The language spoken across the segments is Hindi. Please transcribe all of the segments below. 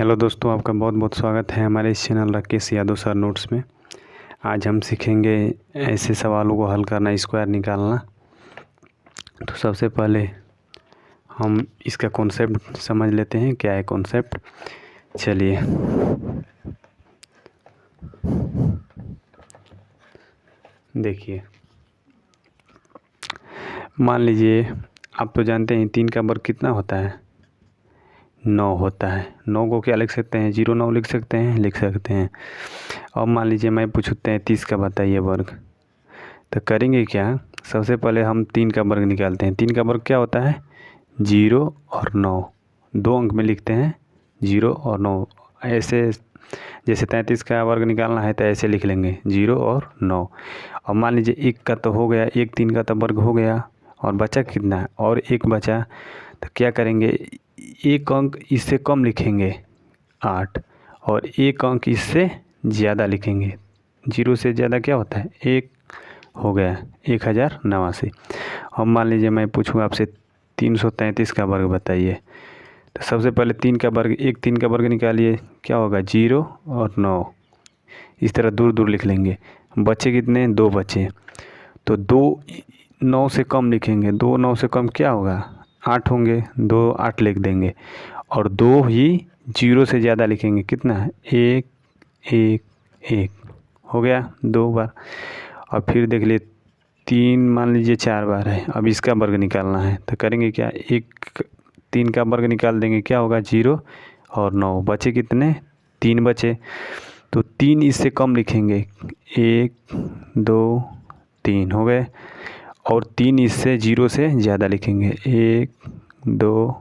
हेलो दोस्तों, आपका बहुत बहुत स्वागत है हमारे इस channel Rakesh Yadav sir notes में। आज हम सीखेंगे ऐसे सवालों को हल करना, स्क्वायर निकालना। तो सबसे पहले हम इसका कॉन्सेप्ट समझ लेते हैं। क्या है कॉन्सेप्ट, चलिए। देखिए, मान लीजिए आप तो जानते हैं 3 का वर्ग कितना होता है, 9 होता है। 9 को क्या लिख सकते हैं, 0 9 लिख सकते हैं। अब मान लीजिए मैं पूछते हैं 30 का बताइए वर्ग। तो करेंगे क्या, सबसे पहले हम 3 का वर्ग निकालते हैं। 3 का वर्ग क्या होता है, 0 और 9। 2 अंक में लिखते हैं 0 और 9। ऐसे जैसे 33 का वर्ग निकालना है तो ऐसे लिख लेंगे 0 और 9। अब मान लीजिए 1 का तो हो गया, 1 3 का तो वर्ग हो गया, और बचा कितना है, और 1 बचा। तो क्या करेंगे, 1 अंक इससे कम लिखेंगे 8, और 1 अंक इससे ज़्यादा लिखेंगे। 0 से ज़्यादा क्या होता है, 1 हो गया 1089। अब मान लीजिए मैं पूछूँ आपसे 333 का वर्ग बताइए। तो सबसे पहले 3 का वर्ग, 3 का वर्ग निकालिए, क्या होगा 0 और 9। इस तरह दूर दूर लिख लेंगे। बचे कितने, 2 बचे। तो 2 9 से कम लिखेंगे। 2 9 से कम क्या होगा, 8 होंगे। 2 8 लिख देंगे, और 2 ही 0 से ज़्यादा लिखेंगे। कितना है, 1 1 1 हो गया 2 बार। और फिर देख लिए 3 मान लीजिए 4 बार है। अब इसका वर्ग निकालना है तो करेंगे क्या, 3 का वर्ग निकाल देंगे, क्या होगा 0 और 9। बचे कितने, 3 बचे। तो 3 इससे कम लिखेंगे, 1 2 3 हो गए। और 3 इससे 0 से ज़्यादा लिखेंगे, 1 2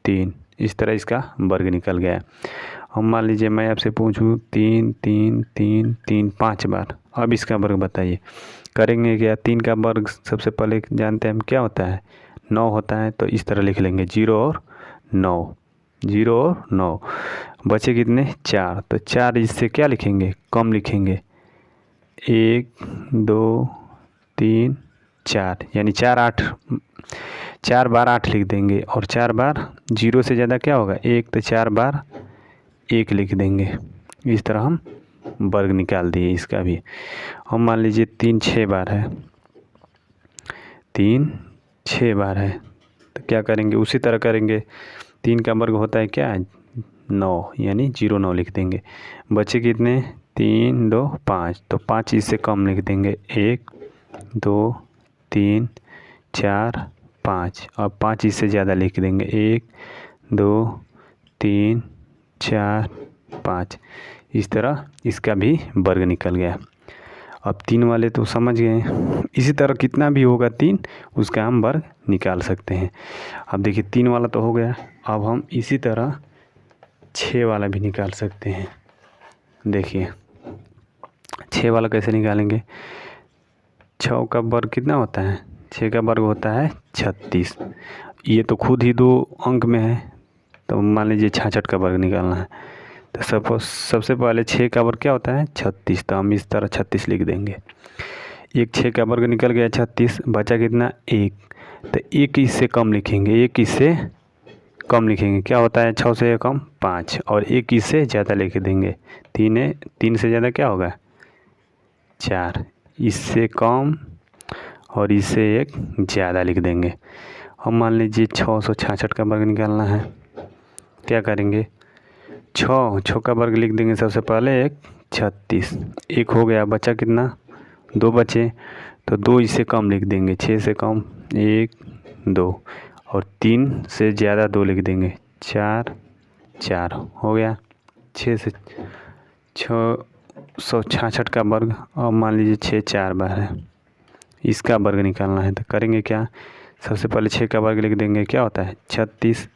3। इस तरह इसका वर्ग निकल गया। हम मान लीजिए मैं आपसे पूछूं 3 3 3 3 5 बार। अब इसका वर्ग बताइए। करेंगे क्या, 3 का वर्ग सबसे पहले जानते हैं हम क्या होता है, 9 होता है। तो इस तरह लिख लेंगे 0 और 9, 0 और 9। बचे कितने, 4। तो 4 इससे क्या लिखेंगे, कम लिखेंगे, 1 2 3 4, यानी 4 बार 8 लिख देंगे। और 4 बार 0 से ज़्यादा क्या होगा, 1। तो 4 बार 1 लिख देंगे। इस तरह हम वर्ग निकाल दिए इसका भी। हम मान लीजिए 3 6 बार है, 3 6 बार है। तो क्या करेंगे, उसी तरह करेंगे। 3 का वर्ग होता है क्या, 9, यानी 0 9 लिख देंगे। बचे कितने, 3 2 5। तो 5 इससे कम लिख देंगे, 1 2 3 4 5। और 5 इससे ज़्यादा लिख देंगे, 1 2 3 4 5। इस तरह इसका भी वर्ग निकल गया। अब 3 वाले तो समझ गए। इसी तरह कितना भी होगा 3, उसका हम वर्ग निकाल सकते हैं। अब देखिए 3 वाला तो हो गया। अब हम इसी तरह 6 वाला भी निकाल सकते हैं। देखिए 6 वाला कैसे निकालेंगे। 6 का वर्ग कितना होता है, 6 का वर्ग होता है 36। ये तो खुद ही 2 अंक में है, तो मान लीजिए 66 का वर्ग निकालना है। तो सबसे पहले 6 का वर्ग क्या होता है, 36। तो हम इस तरह 36 लिख देंगे। 6 का वर्ग निकल गया 36। बचा कितना, 1। तो 1 इससे कम लिखेंगे, 1 इससे कम लिखेंगे, क्या होता है 6 से कम 5। और 1 इससे ज़्यादा लिख देंगे, 3 से ज़्यादा क्या होगा, 4। इससे कम और इससे 1 ज़्यादा लिख देंगे। हम मान लीजिए 666 का वर्ग निकालना है। क्या करेंगे, 6 का वर्ग लिख देंगे सबसे पहले, 36। 1 हो गया, बचा कितना, 2 बचे। तो 2 इससे कम लिख देंगे, 6 से कम 1 2। और 3 से ज़्यादा 2 लिख देंगे, 4 4 हो गया। 6 से 666 का वर्ग। और मान लीजिए 6 4 बार है, इसका वर्ग निकालना है। तो करेंगे क्या, सबसे पहले 6 का वर्ग लिख देंगे, क्या होता है 36।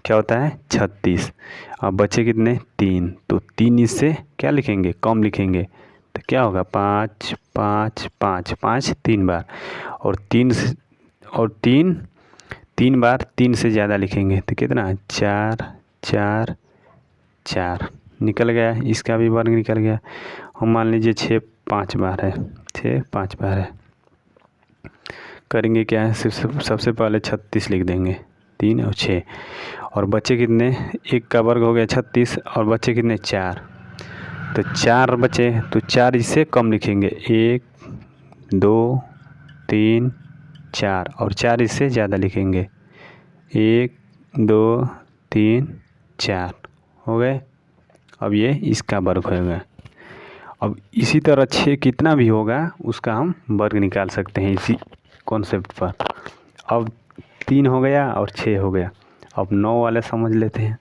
क्या होता है 36। अब बचे कितने, 3। तो 3 इससे क्या लिखेंगे, कम लिखेंगे। तो क्या होगा, 5 5 5 5 3 बार। और 3 बार 3 से ज़्यादा लिखेंगे, तो कितना, 4 4 4 निकल गया। इसका भी वर्ग निकल गया। हम मान लीजिए 6 5 बार है, 6 5 बार है। करेंगे क्या है, सिर्फ सबसे पहले 36 लिख देंगे, 3 और 6। और बच्चे कितने, 1 का वर्ग हो गया 36 और बच्चे कितने 4, तो 4 बचे तो 4 इससे कम लिखेंगे, 1 2 3 4 और 4 इससे ज़्यादा लिखेंगे, 1 2 3 4 हो गए। अब ये इसका वर्ग होगा। अब इसी तरह 6 कितना भी होगा उसका हम वर्ग निकाल सकते हैं इसी कॉन्सेप्ट पर। अब 3 हो गया और 6 हो गया। अब 9 वाले समझ लेते हैं।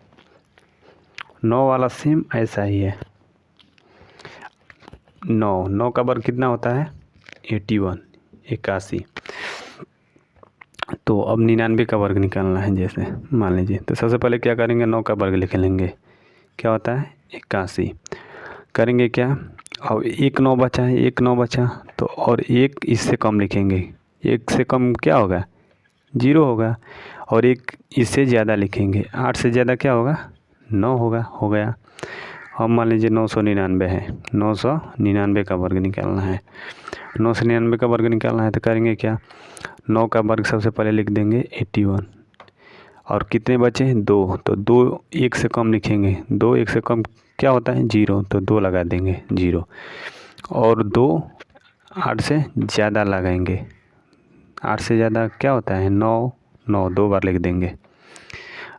9 वाला सेम ऐसा ही है। 9 का वर्ग कितना होता है 81 81। तो अब 99 का वर्ग निकालना है जैसे मान लीजिए, तो सबसे पहले क्या करेंगे 9 का वर्ग लिख लेंगे, क्या होता है 81। करेंगे क्या, अब 1 9 बचा है, 1 9 बचा तो और 1 इससे कम लिखेंगे, 1 से कम क्या होगा 0 होगा और 1 इससे ज़्यादा लिखेंगे, 8 से ज़्यादा क्या होगा 9 होगा, हो गया। अब मान लीजिए 999 है, 999 का वर्ग निकालना है। 999 का वर्ग निकालना है तो करेंगे क्या, 9 का वर्ग सबसे पहले लिख देंगे 81 और कितने बचे 2, तो 2 1 से कम लिखेंगे, 2 1 से कम क्या होता है 0, तो 2 लगा देंगे 0 और 2 8 से ज़्यादा लगाएंगे, 8 से ज़्यादा क्या होता है 9 9 2 बार लिख देंगे।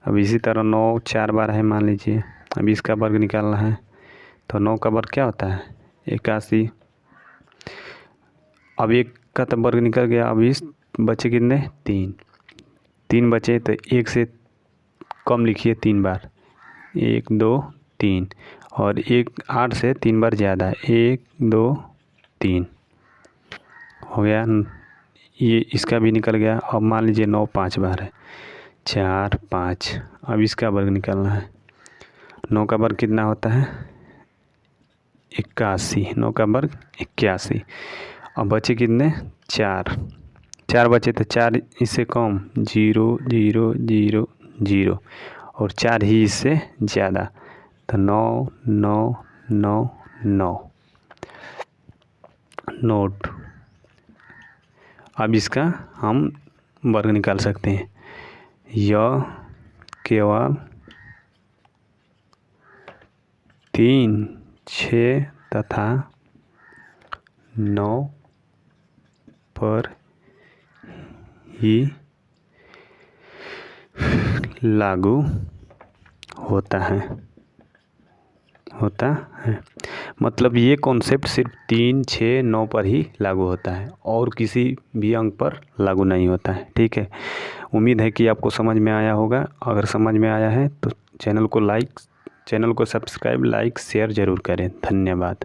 अब इसी तरह 9 4 बार है मान लीजिए, अब इसका वर्ग निकालना है तो 9 का वर्ग क्या होता है 81। अब 1 का तो वर्ग निकल गया, अब इस बचे कितने 3 बचे तो 1 से कम लिखिए 3 बार, 1 2 3 और 1 8 से 3 बार ज़्यादा, 1 2 3 हो गया। ये इसका भी निकल गया। अब मान लीजिए 9 5 बार है, 4 5। अब इसका वर्ग निकालना है। 9 का वर्ग कितना होता है 81, 9 का वर्ग 81। अब बचे कितने 4 बचे तो 4 इससे कम 0 0 0 0 और 4 ही इससे ज़्यादा, तो 9 9 9 9 नोट। अब इसका हम वर्ग निकाल सकते हैं, यह केवल 3 6 तथा 9 पर ही लागू होता है। मतलब ये कॉन्सेप्ट सिर्फ 3 6 9 पर ही लागू होता है और किसी भी अंक पर लागू नहीं होता है। ठीक है, उम्मीद है कि आपको समझ में आया होगा। अगर समझ में आया है तो चैनल को सब्सक्राइब लाइक शेयर ज़रूर करें। धन्यवाद।